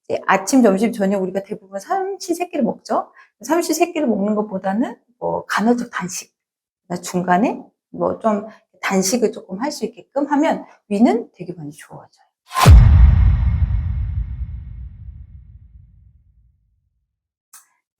이제 아침, 점심, 저녁 우리가 대부분 삼시세끼를 먹죠. 삼시세끼를 먹는 것보다는 뭐 간헐적 단식, 중간에 뭐 좀 단식을 조금 할 수 있게끔 하면 위는 되게 많이 좋아져요.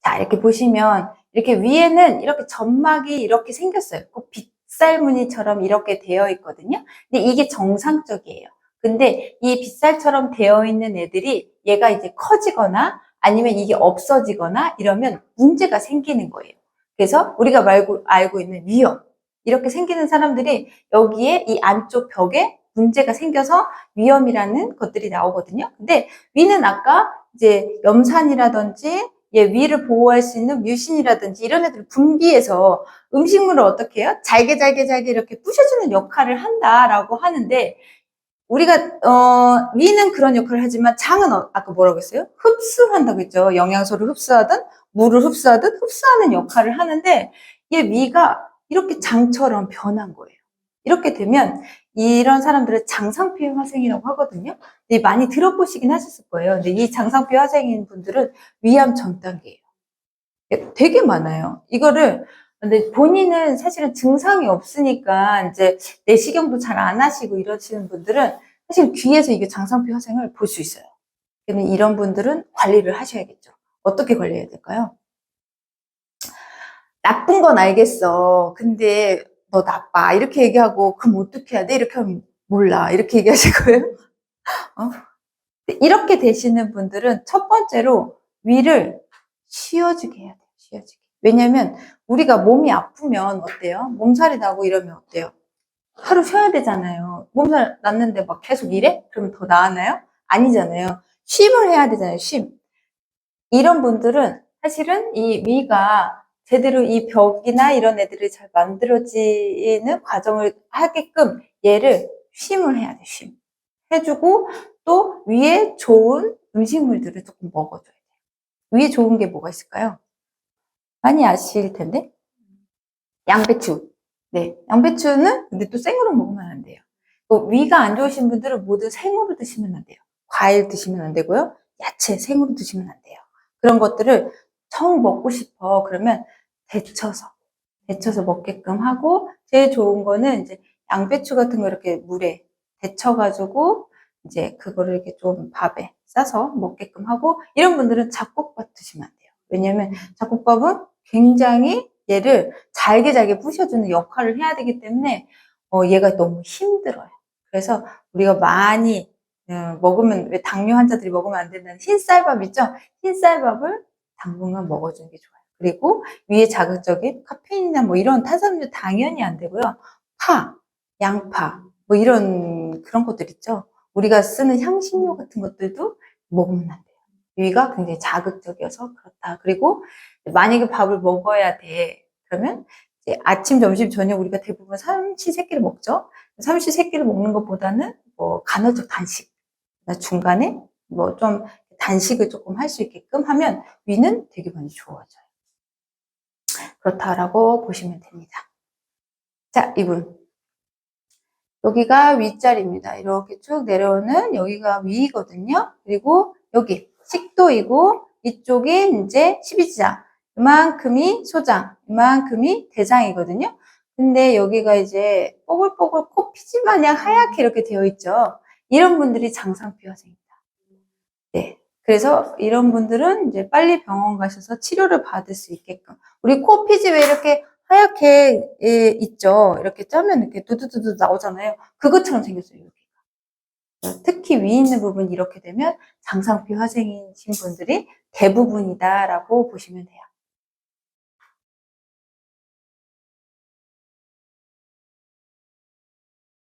자, 이렇게 보시면 이렇게 위에는 이렇게 점막이 이렇게 생겼어요. 꼭 빗살 무늬처럼 이렇게 되어 있거든요. 근데 이게 정상적이에요. 근데 이 빗살처럼 되어 있는 애들이 얘가 이제 커지거나 아니면 이게 없어지거나 이러면 문제가 생기는 거예요. 그래서 우리가 알고 있는 위염, 이렇게 생기는 사람들이 여기에 이 안쪽 벽에 문제가 생겨서 위염이라는 것들이 나오거든요. 근데 위는 아까 이제 염산이라든지 위를 보호할 수 있는 뮤신이라든지 이런 애들을 분비해서 음식물을 어떻게 해요? 잘게 이렇게 부셔주는 역할을 한다라고 하는데, 우리가 위는 그런 역할을 하지만 장은 아까 뭐라고 했어요? 흡수한다고 했죠. 영양소를 흡수하든 물을 흡수하든 흡수하는 역할을 하는데, 얘 위가 이렇게 장처럼 변한 거예요. 이렇게 되면 이런 사람들을 장상피해 화생이라고 하거든요. 근데 많이 들어보시긴 하셨을 거예요. 근데 이 장상피해 화생인 분들은 위암 전 단계예요. 되게 많아요. 이거를 근데 본인은 사실은 증상이 없으니까 이제 내시경도 잘 안 하시고 이러시는 분들은 사실 귀에서 이게 장상피 화생을 볼 수 있어요. 그러면 이런 분들은 관리를 하셔야겠죠. 어떻게 관리해야 될까요? 나쁜 건 알겠어. 근데 너 나빠. 이렇게 얘기하고 그럼 어떻게 해야 돼? 이렇게 하면 몰라. 이렇게 얘기하실 거예요. 어? 이렇게 되시는 분들은 첫 번째로 위를 쉬어주게 해야 돼요. 쉬어주게. 왜냐면 우리가 몸이 아프면 어때요? 몸살이 나고 이러면 어때요? 하루 쉬어야 되잖아요. 몸살 났는데 막 계속 이래? 그러면 더 나아나요? 아니잖아요. 쉼을 해야 되잖아요. 쉼. 이런 분들은 사실은 이 위가 제대로 이 벽이나 이런 애들이 잘 만들어지는 과정을 하게끔 얘를 쉼을 해야 돼. 쉼. 해주고 또 위에 좋은 음식물들을 조금 먹어줘야 돼요. 위에 좋은 게 뭐가 있을까요? 많이 아실 텐데. 양배추. 네, 양배추는 근데 또 생으로 먹으면 안 돼요. 위가 안 좋으신 분들은 모두 생으로 드시면 안 돼요. 과일 드시면 안 되고요. 야채 생으로 드시면 안 돼요. 그런 것들을 정 먹고 싶어. 그러면 데쳐서 먹게끔 하고, 제일 좋은 거는 이제 양배추 같은 거 이렇게 물에 데쳐가지고 이제 그거를 이렇게 좀 밥에 싸서 먹게끔 하고, 이런 분들은 잡곡밥 드시면 안 돼요. 왜냐면 잡곡밥은 굉장히 얘를 잘게 부셔주는 역할을 해야 되기 때문에 얘가 너무 힘들어요. 그래서 우리가 많이 먹으면, 왜 당뇨 환자들이 먹으면 안 된다는 흰쌀밥 있죠? 흰쌀밥을 당분간 먹어주는 게 좋아요. 그리고 위에 자극적인 카페인이나 뭐 이런 탄수화물 당연히 안 되고요. 파, 양파 뭐 이런 그런 것들 있죠. 우리가 쓰는 향신료 같은 것들도 먹으면 안 돼요. 위가 굉장히 자극적이어서 그렇다. 그리고 만약에 밥을 먹어야 돼. 그러면 이제 아침, 점심, 저녁 우리가 대부분 삼시세끼를 먹죠. 삼시세끼를 먹는 것보다는 뭐 간헐적 단식, 중간에 뭐 좀 단식을 조금 할 수 있게끔 하면 위는 되게 많이 좋아져요. 그렇다라고 보시면 됩니다. 자, 이분. 여기가 윗자리입니다. 이렇게 쭉 내려오는 여기가 위거든요. 그리고 여기 식도이고 이쪽이 이제 12지장. 이만큼이 소장, 이만큼이 대장이거든요. 근데 여기가 이제 뽀글뽀글 코피지 마냥 하얗게 이렇게 되어 있죠. 이런 분들이 장상피화생입니다. 네. 그래서 이런 분들은 이제 빨리 병원 가셔서 치료를 받을 수 있게끔. 우리 코 피지 왜 이렇게 하얗게 있죠? 이렇게 짜면 이렇게 두두두두 나오잖아요. 그것처럼 생겼어요, 여기가. 특히 위 있는 부분이 이렇게 되면 장상피 화생이신 분들이 대부분이다라고 보시면 돼요.